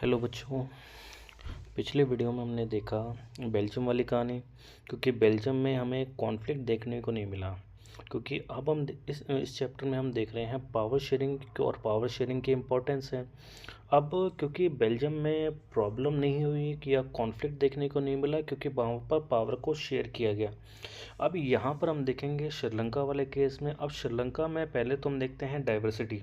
Hello बच्चों। पिछले video में हमने देखा बेल्जियम वाली कहानी, क्योंकि बेल्जियम में हमें कॉन्फ्लिक्ट देखने को नहीं मिला। क्योंकि अब हम इस चैप्टर में हम देख रहे हैं पावर शेयरिंग और पावर शेयरिंग की इम्पोर्टेंस है। अब क्योंकि बेल्जियम में प्रॉब्लम नहीं हुई कि या कॉन्फ्लिक्ट देखने को नहीं मिला, क्योंकि वहाँ पर पावर को शेयर किया गया। अब यहाँ पर हम देखेंगे श्रीलंका वाले केस में। अब श्रीलंका में पहले तो हम देखते हैं diversity.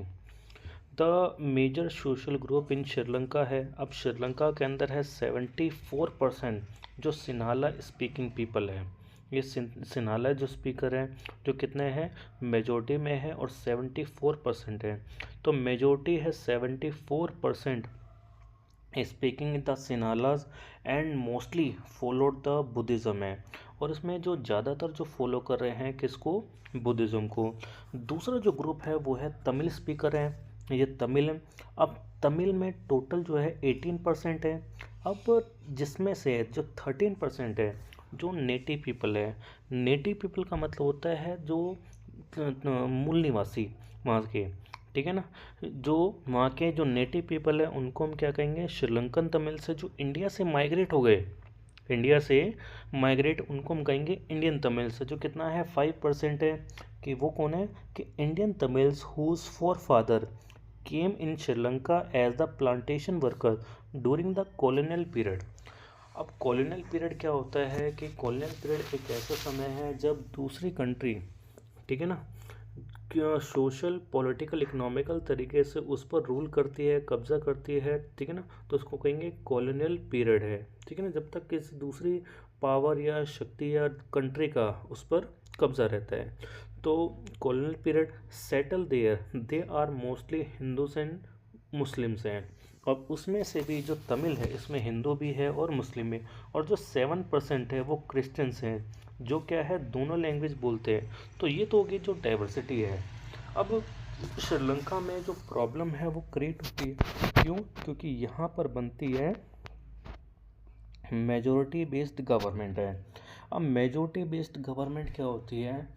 The major social group in Sri Lanka है। अब श्रीलंका के अंदर है 74% जो सिन्हाला स्पीकिंग पीपल है। ये सिन्हाला जो स्पीकर हैं जो कितने हैं, मेजोरिटी में है और 74% है। तो मेजोरिटी है 74% speaking the Sinhalas and mostly followed the Buddhism है। और इसमें जो ज़्यादातर जो फॉलो कर रहे हैं किसको, बुद्धिज़्म को। दूसरा जो ग्रुप है वो है तमिल स्पीकर है, ये तमिल है। अब तमिल में टोटल जो है 18% है। अब जिसमें से जो 13% है जो नेटिव पीपल है। नेटिव पीपल का मतलब होता है जो मूल निवासी वहाँ के, ठीक है ना। जो वहाँ के जो नेटिव पीपल है उनको हम क्या कहेंगे, श्रीलंकन तमिल से जो इंडिया से माइग्रेट हो गए, इंडिया से माइग्रेट उनको हम कहेंगे इंडियन तमिल से, जो कितना है 5% है। कि वो कौन है कि Indian Tamils whose four father came in Sri Lanka as the plantation worker during the colonial period. अब कॉलोनियल पीरियड क्या होता है कि कॉलोनियल पीरियड एक ऐसा समय है जब दूसरी कंट्री, ठीक है ना, क्या सोशल पॉलिटिकल इकोनॉमिकल तरीके से उस पर रूल करती है, कब्जा करती है, ठीक है ना। तो उसको कहेंगे कॉलोनियल पीरियड है, ठीक है ना। जब तक किसी दूसरी पावर या शक्ति या कंट्री का उस पर कब्जा रहता है। तो colonial period settle there, they are mostly Hindus and Muslims हैं। और उसमें से भी जो तमिल है इसमें हिंदू भी है और मुस्लिम भी। और जो 7% है वो क्रिश्चियंस हैं, जो क्या है दोनों लैंग्वेज बोलते हैं। तो ये तो होगी जो डाइवर्सिटी है। अब श्रीलंका में जो प्रॉब्लम है वो क्रिएट होती है, क्यों? क्योंकि यहाँ पर बनती है मेजोरिटी बेस्ड गवर्नमेंट है। अब मेजोरिटी बेस्ड गवर्नमेंट क्या होती है,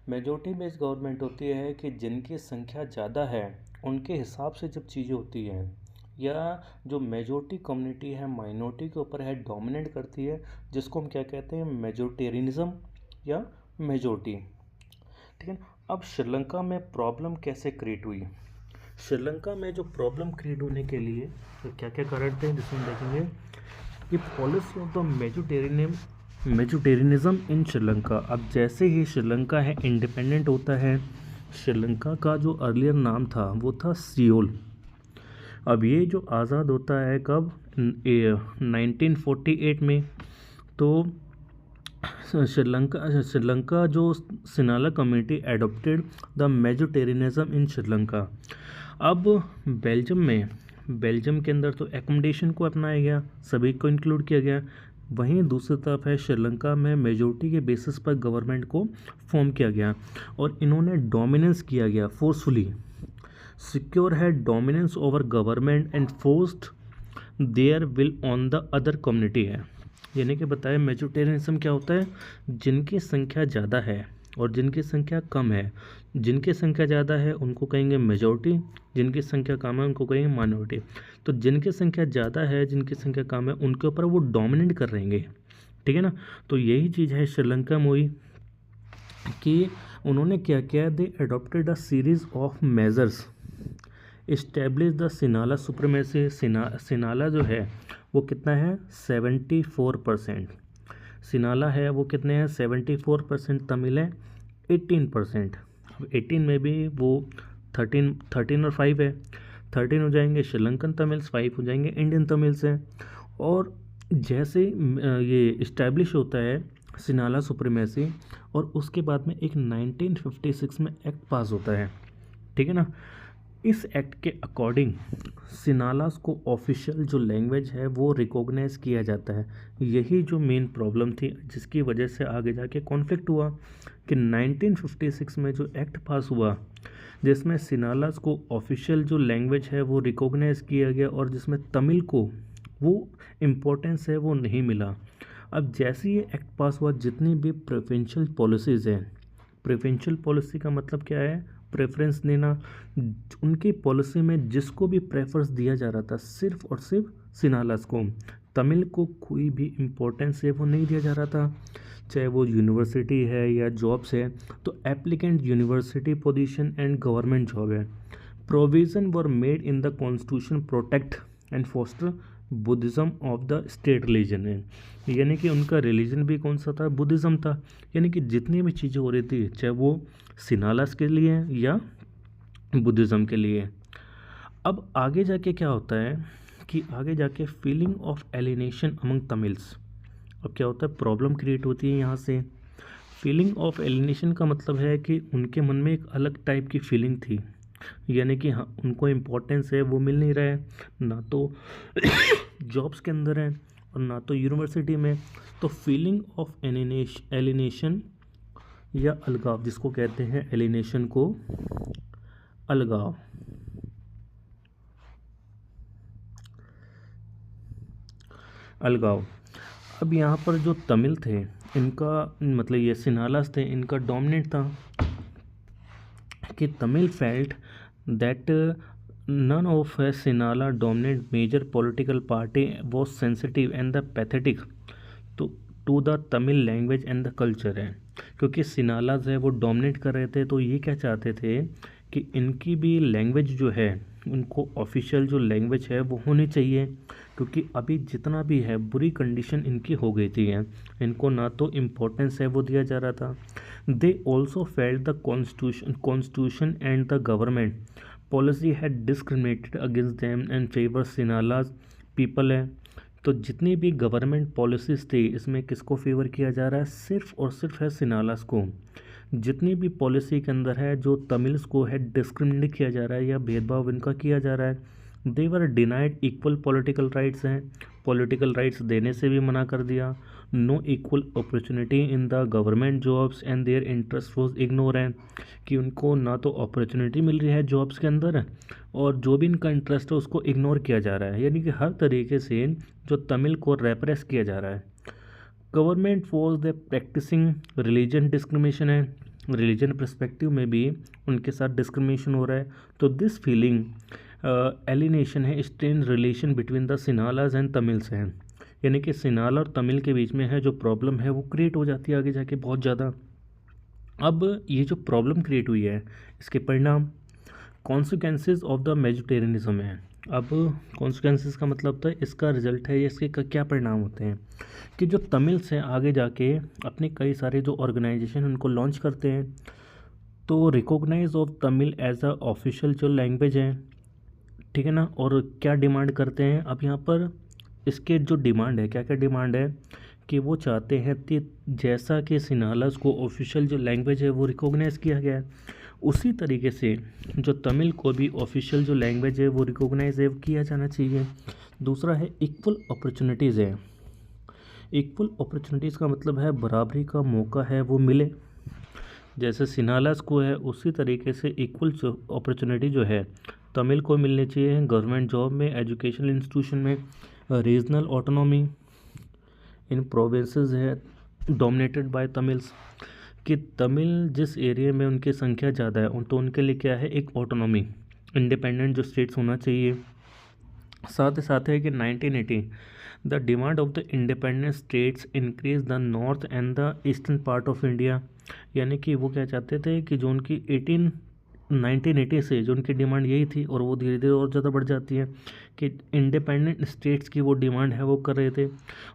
मेजोरिटी बेस्ड गवर्नमेंट होती है कि जिनकी संख्या ज़्यादा है उनके हिसाब से जब चीज़ें होती हैं, या जो मेजोरिटी कम्युनिटी है माइनॉरिटी के ऊपर है डोमिनेट करती है, जिसको हम क्या कहते हैं, मेजोरिटेरियनिज्म या मेजोरिटी, ठीक है। अब श्रीलंका में प्रॉब्लम कैसे क्रिएट हुई, श्रीलंका में जो प्रॉब्लम क्रिएट होने के लिए तो क्या क्या कारण थे जिसमें हम देखेंगे कि पॉलिसी ऑफ द मेजोरिटेरियनिज्म इन श्रीलंका। अब जैसे ही श्रीलंका है इंडिपेंडेंट होता है, श्रीलंका का जो अर्लियर नाम था वो था सियोल। अब ये जो आज़ाद होता है कब, 1948 में। तो श्रीलंका जो सिनाला कम्युनिटी एडोप्टेड द मेजोरिटेरियनिज्म इन श्रीलंका। अब बेल्जियम के अंदर तो एकोमोडेशन को अपनाया गया, सभी को इंक्लूड किया गया। वहीं दूसरी तरफ है श्रीलंका में मेजोरिटी के बेसिस पर गवर्नमेंट को फॉर्म किया गया और इन्होंने डोमिनेंस किया गया फोर्सफुली, सिक्योर है dominance over government and forced their will on the other community है। यानी कि बताया मेजोरिटेरियनिज्म क्या होता है, जिनकी संख्या ज़्यादा है और जिनकी संख्या कम है। जिनकी संख्या ज़्यादा है उनको कहेंगे मेजॉरिटी, जिनकी संख्या कम है उनको कहेंगे माइनॉरिटी। तो जिनकी संख्या ज़्यादा है जिनकी संख्या कम है उनके ऊपर वो डोमिनेट कर रहेंगे, ठीक है ना। तो यही चीज़ है श्रीलंका में हुई कि उन्होंने क्या किया, they adopted a series of measures establish the Sinhala supremacy. Sinhala जो है वो कितना है 74%, सिनाला है वो कितने हैं 74%, तमिल है 18%। अब 18 में भी वो 13 और 5 है, 13 हो जाएंगे श्रीलंकन तमिल्स, 5 हो जाएंगे इंडियन तमिल्स हैं। और जैसे ये इस्टेब्लिश होता है सिनाला सुप्रीमेसी, और उसके बाद में एक 1956 में एक्ट पास होता है, ठीक है ना। इस एक्ट के अकॉर्डिंग सिनालास को ऑफिशियल जो लैंग्वेज है वो रिकॉग्नाइज किया जाता है। यही जो मेन प्रॉब्लम थी जिसकी वजह से आगे जाके कॉन्फ्लिक्ट हुआ कि 1956 में जो एक्ट पास हुआ जिसमें सिनालास को ऑफिशियल जो लैंग्वेज है वो रिकॉग्नाइज किया गया और जिसमें तमिल को वो इम्पोर्टेंस है वो नहीं मिला। अब जैसे ये एक्ट पास हुआ, जितनी भी प्रेफरेंशियल पॉलिसीज़ हैं, प्रेफरेंशियल पॉलिसी का मतलब क्या है, प्रेफरेंस देना, उनकी पॉलिसी में जिसको भी प्रेफरेंस दिया जा रहा था सिर्फ और सिर्फ सिन्हालास को, तमिल को कोई भी इम्पोर्टेंस है वो नहीं दिया जा रहा था। चाहे वो यूनिवर्सिटी है या जॉब्स है, तो applicant university position and government job है। Provision were made in the constitution protect and foster Buddhism of the state religion है, यानी कि उनका रिलीजन भी कौन सा था, बुद्धिज़्म था। यानी कि जितनी भी चीज़ें हो रही थी चाहे वो सिन्हालास के लिए या बुद्धिज़्म के लिए। अब आगे जाके क्या होता है कि आगे जाके feeling of alienation among Tamils, अब क्या होता है, प्रॉब्लम क्रिएट होती है यहाँ से। फीलिंग ऑफ एलिनेशन का मतलब है कि उनके मन में एक अलग टाइप की फीलिंग थी, यानी कि हाँ उनको इम्पोर्टेंस है वो मिल नहीं रहा है, ना तो जॉब्स के अंदर है और ना तो यूनिवर्सिटी में। तो फीलिंग ऑफ एलिनेशन या अलगाव, जिसको कहते हैं एलिनेशन को अलगाव, अलगाव। अब यहाँ पर जो तमिल थे इनका मतलब ये सिन्हालास थे, इनका डोमिनेंट था कि Tamil felt that none of Sinhala dominant major political party was sensitive and the pathetic to the Tamil language and the culture है। क्योंकि सिन्हालाज है वो डोमिनेट कर रहे थे, तो ये क्या चाहते थे कि इनकी भी लैंग्वेज जो है उनको ऑफिशियल जो लैंग्वेज है वो होनी चाहिए, क्योंकि अभी जितना भी है बुरी कंडीशन इनकी हो गई थी है, इनको ना तो इम्पोर्टेंस है वो दिया जा रहा था। They also felt the constitution and the government policy had discriminated against them and favour Sinhalese people है। तो जितनी भी गवर्नमेंट पॉलिसीज़ थी इसमें किसको फेवर किया जा रहा है, सिर्फ और सिर्फ है सिन्हालास को। जितनी भी पॉलिसी के अंदर है जो तमिल्स को है डिस्क्रिमिनेट किया जा रहा है या भेदभाव इनका किया जा रहा है। They were denied equal political rights हैं, पॉलिटिकल राइट्स देने से भी मना कर दिया। No equal opportunity in the government jobs and their interest was ignore है, कि उनको ना तो अपॉर्चुनिटी मिल रही है जॉब्स के अंदर और जो भी इनका इंटरेस्ट है उसको इग्नोर किया जा रहा है, यानी कि हर तरीके से जो तमिल को रेप्रेस किया जा रहा है। Government was the practising religion discrimination है, रिलीजन पर्सपेक्टिव में भी उनके साथ डिस्क्रिमिनेशन हो रहा है। तो दिस फीलिंग एलिनेशन है strain relation between the Sinhalas and Tamils हैं, यानी कि सिन्हाला और तमिल के बीच में है जो प्रॉब्लम है वो क्रिएट हो जाती है आगे जाके बहुत ज़्यादा। अब ये जो प्रॉब्लम क्रिएट हुई है इसके परिणाम कॉन्सिक्वेंसेस ऑफ द मेजिटेरियनिज्म है। अब कॉन्सिक्वेंसेस का मतलब था इसका रिजल्ट है, इसके क्या परिणाम होते हैं कि जो तमिल्स हैं आगे जाके अपने कई सारे जो ऑर्गेनाइजेशन उनको लॉन्च करते हैं, तो recognize of Tamil as a official जो लैंग्वेज है, ठीक है ना। और क्या डिमांड करते हैं, अब यहाँ पर इसके जो डिमांड है, क्या क्या डिमांड है कि वो चाहते हैं कि जैसा कि सिन्हालास को ऑफिशियल जो लैंग्वेज है वो रिकॉग्नाइज़ किया गया है, उसी तरीके से जो तमिल को भी ऑफिशियल जो लैंग्वेज है वो रिकॉग्नाइज किया जाना चाहिए। दूसरा है इक्वल अपॉर्चुनिटीज़ है। इक्वल अपॉर्चुनिटीज़ का मतलब है बराबरी का मौका है वो मिले, जैसे सिन्हालास को है उसी तरीके से इक्वल अपॉर्चुनिटी जो है तमिल को मिलनी चाहिए गवर्नमेंट जॉब में, एजुकेशनल इंस्टीट्यूशन में। रीजनल ऑटोनॉमी इन प्रोविंसेस है डोमिनेटेड बाय तमिल्स, कि तमिल जिस एरिया में उनकी संख्या ज़्यादा है तो उनके लिए क्या है, एक ऑटोनॉमी, इंडिपेंडेंट जो स्टेट्स होना चाहिए। साथ ही साथ है कि 1980 the demand of the independent states increase the north and the eastern part of India, यानी कि वो क्या चाहते थे कि जो उनकी 1980 से जो उनकी डिमांड यही थी और वो धीरे धीरे और ज़्यादा बढ़ जाती है कि इंडिपेंडेंट स्टेट्स की वो डिमांड है वो कर रहे थे।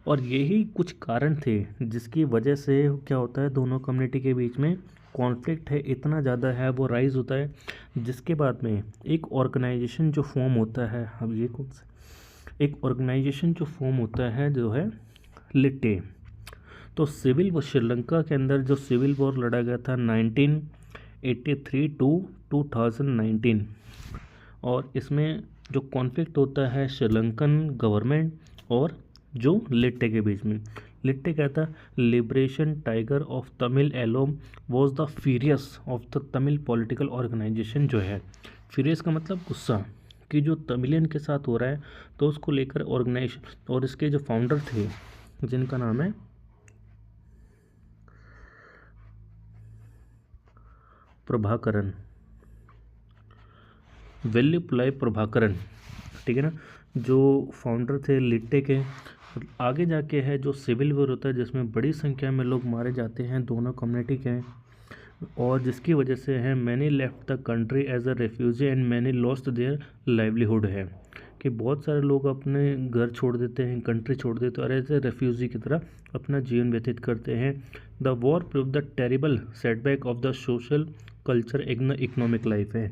और यही कुछ कारण थे जिसकी वजह से क्या होता है दोनों कम्युनिटी के बीच में कॉन्फ्लिक्ट है इतना ज़्यादा है वो राइज होता है, जिसके बाद में एक ऑर्गेनाइजेशन जो फॉर्म होता है, अब ये कौन सा, एक ऑर्गेनाइजेशन जो फॉर्म होता है जो है लिट्टे। तो सिविल वो श्रीलंका के अंदर जो सिविल वॉर लड़ा गया था 1983 टू 2019, और इसमें जो कॉन्फ्लिक्ट होता है श्रीलंकन गवर्नमेंट और जो लिट्टे के बीच में। लिट्टे कहता liberation tiger of Tamil Eelam was the furious of the Tamil political organisation, जो है फ्यूरियस का मतलब गुस्सा कि जो तमिलियन के साथ हो रहा है, तो उसको लेकर ऑर्गेनाइजेशन। और इसके जो फाउंडर थे जिनका नाम है प्रभाकरन, वेल्लुप्लाई प्रभाकरन, ठीक है ना, जो फाउंडर थे लिट्टे के। आगे जाके है जो सिविल वॉर होता है जिसमें बड़ी संख्या में लोग मारे जाते हैं दोनों कम्युनिटी के, और जिसकी वजह से है many left the country as a refugee and many lost their livelihood, है कि बहुत सारे लोग अपने घर छोड़ देते हैं, कंट्री छोड़ देते हैं और एज ए रेफ्यूजी की तरह अपना जीवन व्यतीत करते हैं। The war prove the terrible setback of the social culture economic life है,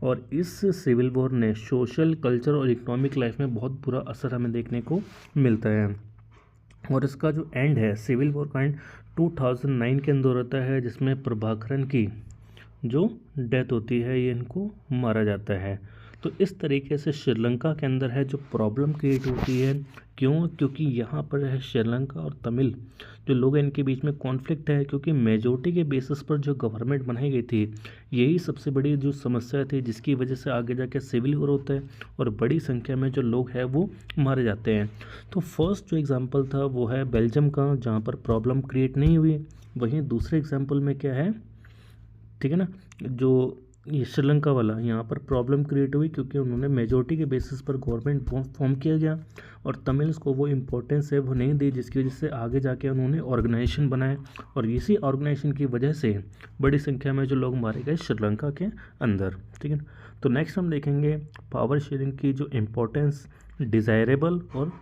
और इस सिविल वॉर ने सोशल कल्चर और इकोनॉमिक लाइफ में बहुत बुरा असर हमें देखने को मिलता है। और इसका जो एंड है सिविल वॉर का एंड 2009 के अंदर होता है, जिसमें प्रभाकरन की जो डेथ होती है, ये इनको मारा जाता है। तो इस तरीके से श्रीलंका के अंदर है जो प्रॉब्लम क्रिएट होती है। क्यों? क्योंकि यहाँ पर है श्रीलंका और तमिल जो लोग हैं इनके बीच में कॉन्फ्लिक्ट है, क्योंकि मेजोरिटी के बेसिस पर जो गवर्नमेंट बनाई गई थी यही सबसे बड़ी जो समस्या थी, जिसकी वजह से आगे जाके सिविल वॉर होता है और बड़ी संख्या में जो लोग हैं वो मारे जाते हैं। तो फर्स्ट जो एग्जाम्पल था वो है बेल्जियम का, जहाँ पर प्रॉब्लम क्रिएट नहीं हुई। वहीं दूसरे एग्जाम्पल में क्या है, ठीक है ना, जो ये श्रीलंका वाला, यहाँ पर प्रॉब्लम क्रिएट हुई क्योंकि उन्होंने मेजोरिटी के बेसिस पर गवर्नमेंट फॉर्म किया गया और तमिल्स को वो इम्पोर्टेंस है वो नहीं दी, जिसकी वजह से आगे जाके उन्होंने ऑर्गेनाइजेशन बनाए और इसी ऑर्गेनाइजेशन की वजह से बड़ी संख्या में जो लोग मारे गए श्रीलंका के अंदर, ठीक है। तो नेक्स्ट हम देखेंगे पावर शेयरिंग की जो इम्पोर्टेंस, डिज़ायरेबल और